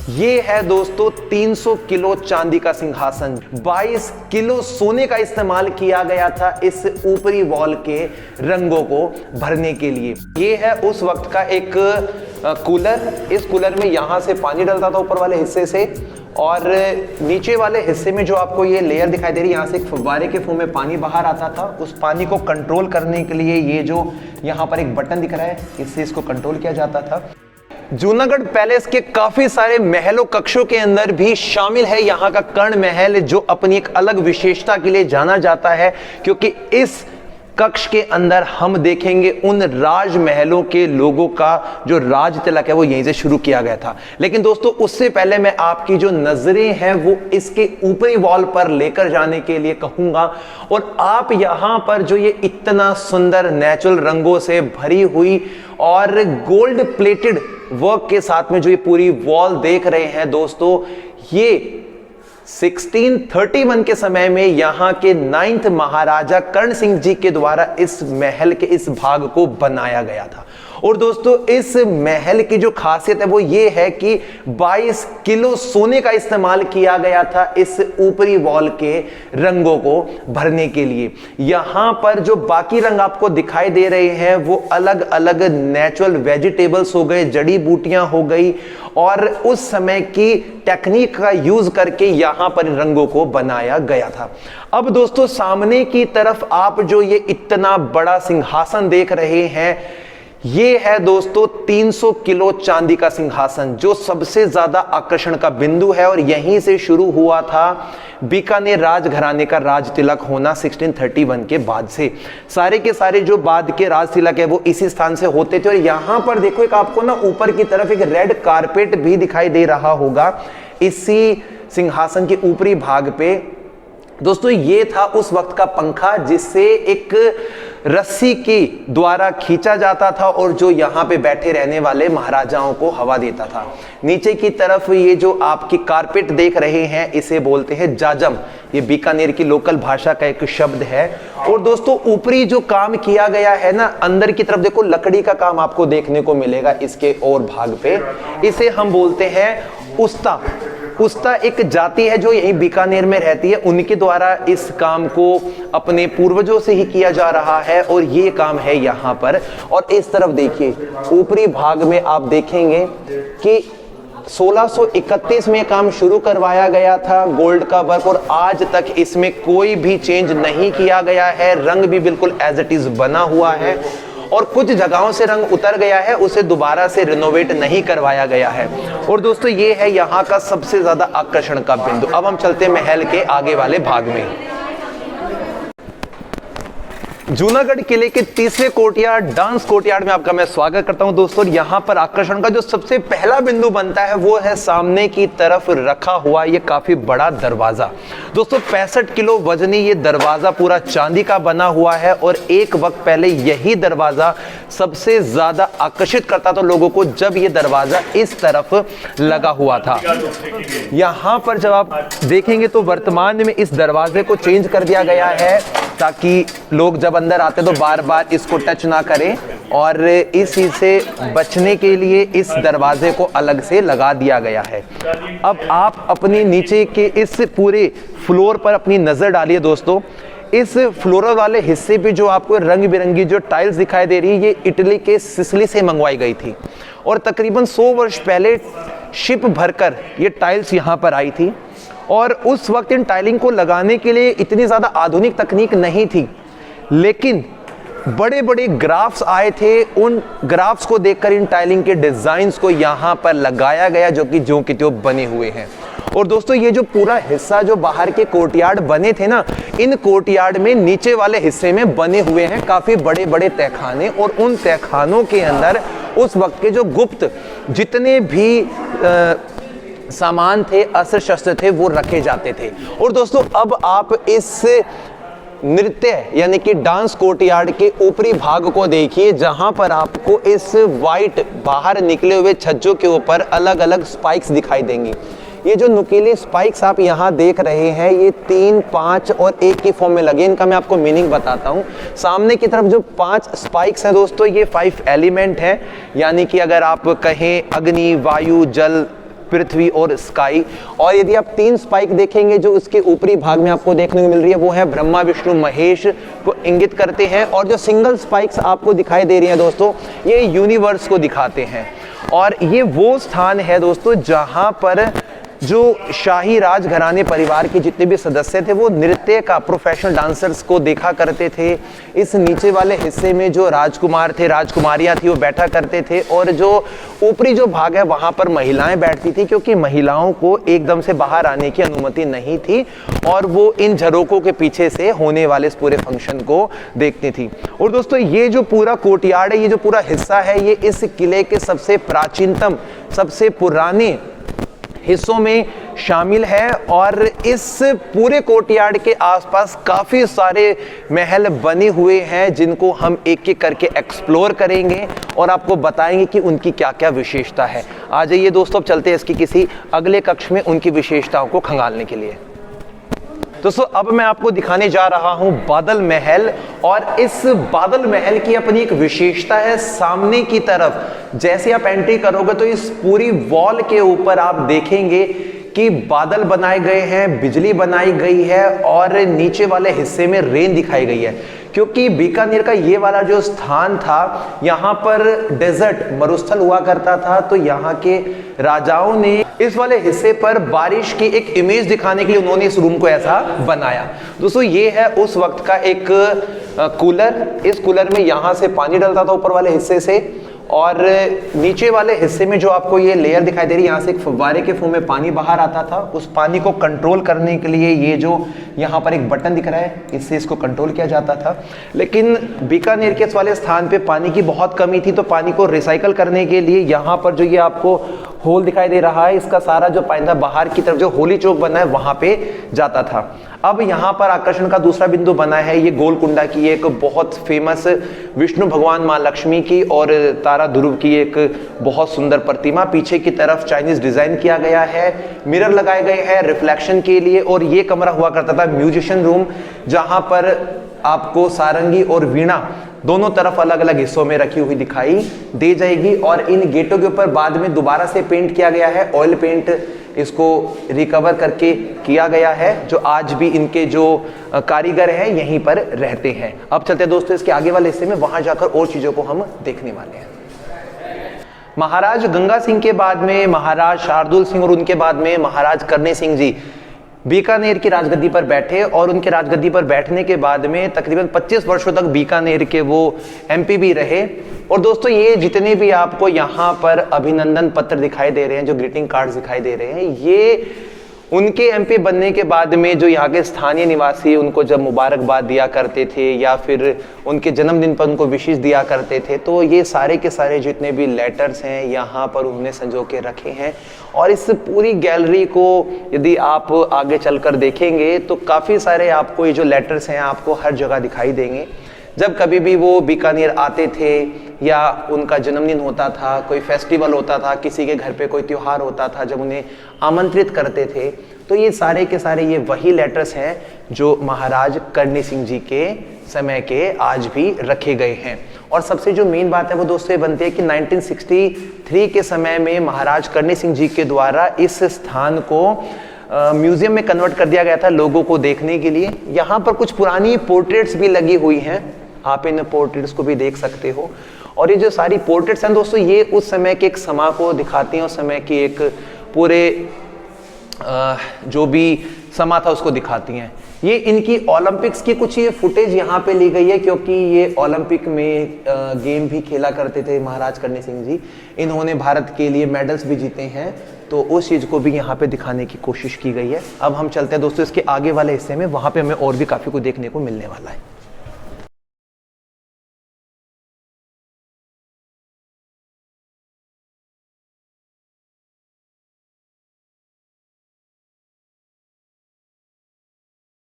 ये है दोस्तों 300 किलो चांदी का सिंहासन, 22 किलो सोने का इस्तेमाल किया गया था इस ऊपरी वॉल के रंगों को भरने के लिए। ये है उस वक्त का एक कूलर। इस कूलर में यहां से पानी डलता था ऊपर वाले हिस्से से, और नीचे वाले हिस्से में जो आपको ये लेयर दिखाई दे रही है, यहाँ से एक फव्वारे के फॉर्म में पानी बाहर आता था। उस पानी को कंट्रोल करने के लिए ये जो यहाँ पर एक बटन दिख रहा है, इससे इसको कंट्रोल किया जाता था। जूनागढ़ पैलेस के काफी सारे महलों कक्षों के अंदर भी शामिल है यहाँ का कर्ण महल, जो अपनी एक अलग विशेषता के लिए जाना जाता है, क्योंकि इस कक्ष के अंदर हम देखेंगे उन राजमहलों के लोगों का जो राज तिलक है वो यहीं से शुरू किया गया था। लेकिन दोस्तों उससे पहले मैं आपकी जो नजरें हैं वो इसके ऊपरी वॉल पर लेकर जाने के लिए कहूंगा, और आप यहां पर जो ये इतना सुंदर नेचुरल रंगों से भरी हुई और गोल्ड प्लेटेड वर्क के साथ में जो ये पूरी वॉल देख रहे हैं दोस्तों, ये 1631 के समय में यहां के 9th महाराजा कर्ण सिंह जी के द्वारा इस महल के इस भाग को बनाया गया था। और दोस्तों इस महल की जो खासियत है वो ये है कि 22 किलो सोने का इस्तेमाल किया गया था इस ऊपरी वॉल के रंगों को भरने के लिए। यहां पर जो बाकी रंग आपको दिखाई दे रहे हैं वो अलग अलग नेचुरल वेजिटेबल्स हो गए, जड़ी बूटियां हो गई, और उस समय की टेक्निक का यूज करके यहां पर रंगों को बनाया गया था। अब दोस्तों सामने की तरफ आप जो ये इतना बड़ा सिंहासन देख रहे हैं, ये है दोस्तों 300 किलो चांदी का सिंहासन, जो सबसे ज्यादा आकर्षण का बिंदु है, और यहीं से शुरू हुआ था बीकानेर राजघराने का राज तिलक होना 1631 के बाद से। सारे के सारे जो बाद के राज तिलक है वो इसी स्थान से होते थे। और यहां पर देखो एक आपको ना ऊपर की तरफ एक रेड कारपेट भी दिखाई दे रहा होगा इसी सिंहासन के ऊपरी भाग पे। दोस्तों ये था उस वक्त का पंखा, जिससे एक रस्सी के द्वारा खींचा जाता था और जो यहाँ पे बैठे रहने वाले महाराजाओं को हवा देता था। नीचे की तरफ ये जो आपकी कारपेट देख रहे हैं, इसे बोलते हैं जाजम। ये बीकानेर की लोकल भाषा का एक शब्द है। और दोस्तों ऊपरी जो काम किया गया है ना, अंदर की तरफ देखो लकड़ी का काम आपको देखने को मिलेगा इसके और भाग पे। इसे हम बोलते हैं उस्ता। उस्ता एक जाति है जो यही बीकानेर में रहती है, उनके द्वारा इस काम को अपने पूर्वजों से ही किया जा रहा है, और ये काम है यहाँ पर। और इस तरफ देखिए ऊपरी भाग में आप देखेंगे कि 1631 में काम शुरू करवाया गया था गोल्ड का वर्क, और आज तक इसमें कोई भी चेंज नहीं किया गया है। रंग भी बिल्कुल एज इट इज बना हुआ है, और कुछ जगहों से रंग उतर गया है, उसे दोबारा से रिनोवेट नहीं करवाया गया है। और दोस्तों ये है यहाँ का सबसे ज्यादा आकर्षण का बिंदु। अब हम चलते हैं महल के आगे वाले भाग में। जूनागढ़ किले के तीसरे कोर्टयार्ड डांस कोर्टयार्ड में आपका मैं स्वागत करता हूं दोस्तों। यहाँ पर आकर्षण का जो सबसे पहला बिंदु बनता है वो है सामने की तरफ रखा हुआ ये काफी बड़ा दरवाजा। दोस्तों 65 किलो वजनी ये दरवाजा पूरा चांदी का बना हुआ है, और एक वक्त पहले यही दरवाजा सबसे ज्यादा आकर्षित करता था लोगों को, जब ये दरवाजा इस तरफ लगा हुआ था। यहाँ पर जब आप देखेंगे तो वर्तमान में इस दरवाजे को चेंज कर दिया गया है, ताकि लोग जब अंदर आते तो बार बार इसको टच ना करें, और इस चीज से बचने के लिए इस दरवाजे को अलग से लगा दिया गया है। अब आप अपने नीचे के इस पूरे फ्लोर पर अपनी नजर डालिए दोस्तों। इस फ्लोर वाले हिस्से पे जो आपको रंग बिरंगी जो टाइल्स दिखाई दे रही है, ये इटली के सिसिली से मंगवाई गई थी, और तकरीबन 100 वर्ष पहले शिप भरकर ये टाइल्स यहाँ पर आई थी। और उस वक्त इन टाइलिंग को लगाने के लिए इतनी ज़्यादा आधुनिक तकनीक नहीं थी, लेकिन बड़े बड़े ग्राफ्स आए थे। उन ग्राफ्स को देखकर इन टाइलिंग के डिज़ाइंस को यहाँ पर लगाया गया, जो कि ज्यों की त्यों बने हुए हैं। और दोस्तों ये जो पूरा हिस्सा जो बाहर के कोर्टयार्ड बने थे ना, इन कोर्टयार्ड में नीचे वाले हिस्से में बने हुए हैं काफ़ी बड़े बड़े तहखाने, और उन तहखानों के अंदर उस वक्त के जो गुप्त जितने भी सामान थे, अस्त्र शस्त्र थे, वो रखे जाते थे। और दोस्तों अब आप इस नृत्य यानी कि डांस कोर्टयार्ड के ऊपरी भाग को देखिए, जहां पर आपको इस वाइट बाहर निकले हुए छज्जों के ऊपर अलग अलग स्पाइक्स दिखाई देंगी। ये जो नुकीले स्पाइक्स आप यहाँ देख रहे हैं, ये 3, 5 और 1 की फॉर्म में लगे। इनका मैं आपको मीनिंग बताता हूँ। सामने की तरफ जो 5 स्पाइक्स हैं दोस्तों, ये 5 एलिमेंट हैं, यानी कि अगर आप कहें अग्नि, वायु, जल, पृथ्वी और स्काई। और यदि आप 3 स्पाइक देखेंगे जो उसके ऊपरी भाग में आपको देखने को मिल रही है, वो है ब्रह्मा विष्णु महेश को इंगित करते हैं। और जो सिंगल स्पाइक्स आपको दिखाई दे रही हैं दोस्तों, ये यूनिवर्स को दिखाते हैं। और ये वो स्थान है दोस्तों जहां पर जो शाही राजघराने परिवार के जितने भी सदस्य थे वो नृत्य का, प्रोफेशनल डांसर्स को देखा करते थे। इस नीचे वाले हिस्से में जो राजकुमार थे, राजकुमारियां थी, वो बैठा करते थे। और जो ऊपरी जो भाग है वहां पर महिलाएं बैठती थी, क्योंकि महिलाओं को एकदम से बाहर आने की अनुमति नहीं थी और वो इन झरोकों के पीछे से होने वाले इस पूरे फंक्शन को देखती थी। और दोस्तों ये जो पूरा कोर्टयार्ड है, ये जो पूरा हिस्सा है, ये इस किले के सबसे प्राचीनतम, सबसे पुराने हिस्सों में शामिल है। और इस पूरे कोर्टयार्ड के आसपास काफ़ी सारे महल बने हुए हैं जिनको हम एक एक करके एक्सप्लोर करेंगे और आपको बताएंगे कि उनकी क्या क्या विशेषता है। आ जाइए दोस्तों, अब चलते हैं इसकी किसी अगले कक्ष में उनकी विशेषताओं को खंगालने के लिए। दोस्तों अब मैं आपको दिखाने जा रहा हूं बादल महल। और इस बादल महल की अपनी एक विशेषता है। सामने की तरफ जैसे आप एंट्री करोगे तो इस पूरी वॉल के ऊपर आप देखेंगे कि बादल बनाए गए हैं, बिजली बनाई गई है और नीचे वाले हिस्से में रेन दिखाई गई है। क्योंकि बीकानेर का ये वाला जो स्थान था, यहाँ पर डेजर्ट, मरुस्थल हुआ करता था, तो यहाँ के राजाओं ने इस वाले हिस्से पर बारिश की एक इमेज दिखाने के लिए उन्होंने इस रूम को ऐसा बनाया। दोस्तों ये है उस वक्त का एक कूलर। इस कूलर में यहाँ से पानी डलता था ऊपर वाले हिस्से से, और नीचे वाले हिस्से में जो आपको ये लेयर दिखाई दे रही है, यहाँ से एक फव्वारे के फॉर्म में पानी बाहर आता था। उस पानी को कंट्रोल करने के लिए ये जो यहाँ पर एक बटन दिख रहा है, इससे इसको कंट्रोल किया जाता था। लेकिन बीकानेर के इस वाले स्थान पे पानी की बहुत कमी थी, तो पानी को रिसाइकल करने के लिए यहाँ पर जो ये आपको होल दिखाई दे रहा है, इसका सारा जो पानी था बाहर की तरफ जो होली चौक बना है वहां पे जाता था। अब यहाँ पर आकर्षण का दूसरा बिंदु बना है ये गोलकुंडा की एक बहुत फेमस विष्णु भगवान माँ लक्ष्मी की और तारा ध्रुव की एक बहुत सुंदर प्रतिमा। पीछे की तरफ चाइनीज डिजाइन किया गया है, मिरर लगाए गए हैं रिफ्लेक्शन के लिए। और ये कमरा हुआ करता था म्यूजिशियन रूम, जहां पर आपको सारंगी और वीणा दोनों तरफ अलग अलग हिस्सों में रखी हुई दिखाई दे जाएगी। और इन गेटों के ऊपर बाद में दोबारा से पेंट किया गया है, ऑयल पेंट इसको रिकवर करके किया गया है, जो आज भी इनके जो कारीगर हैं यहीं पर रहते हैं। अब चलते हैं दोस्तों इसके आगे वाले हिस्से में, वहां जाकर और चीजों को हम देखने वाले हैं। महाराज गंगा सिंह के बाद में महाराज शार्दुल सिंह और उनके बाद में महाराज करणी सिंह जी बीकानेर की राजगद्दी पर बैठे। और उनके राजगद्दी पर बैठने के बाद में तकरीबन 25 वर्षों तक बीकानेर के वो एमपी भी रहे। और दोस्तों ये जितने भी आपको यहाँ पर अभिनंदन पत्र दिखाई दे रहे हैं, जो ग्रीटिंग कार्ड्स दिखाई दे रहे हैं, ये उनके एमपी बनने के बाद में जो यहाँ के स्थानीय निवासी उनको जब मुबारकबाद दिया करते थे या फिर उनके जन्मदिन पर उनको विशेष दिया करते थे, तो ये सारे के सारे जितने भी लेटर्स हैं यहाँ पर उन्होंने संजो के रखे हैं। और इस पूरी गैलरी को यदि आप आगे चलकर देखेंगे तो काफ़ी सारे आपको ये जो लेटर्स हैं आपको हर जगह दिखाई देंगे। जब कभी भी वो बीकानेर आते थे या उनका जन्मदिन होता था, कोई फेस्टिवल होता था, किसी के घर पे कोई त्योहार होता था, जब उन्हें आमंत्रित करते थे, तो ये सारे के सारे ये वही लेटर्स हैं जो महाराज करणी सिंह जी के समय के आज भी रखे गए हैं। और सबसे जो मेन बात है वो दोस्तों ये बनती है कि 1963 के समय में महाराज करणी सिंह जी के द्वारा इस स्थान को म्यूजियम में कन्वर्ट कर दिया गया था लोगों को देखने के लिए। यहाँ पर कुछ पुरानी पोर्ट्रेट्स भी लगी हुई हैं, आप इन पोर्ट्रेट्स को भी देख सकते हो। और ये जो सारी पोर्ट्रेट्स हैं दोस्तों, ये उस समय के एक समा को दिखाती हैं, उस समय की एक पूरे जो भी समा था उसको दिखाती हैं। ये इनकी ओलंपिक्स की कुछ ये फुटेज यहाँ पे ली गई है, क्योंकि ये ओलंपिक में गेम भी खेला करते थे महाराज करणी सिंह जी। इन्होंने भारत के लिए मेडल्स भी जीते हैं, तो उस चीज़ को भी यहाँ पे दिखाने की कोशिश की गई है। अब हम चलते हैं दोस्तों इसके आगे वाले हिस्से में, वहाँ पे हमें और भी काफ़ी कुछ देखने को मिलने वाला है।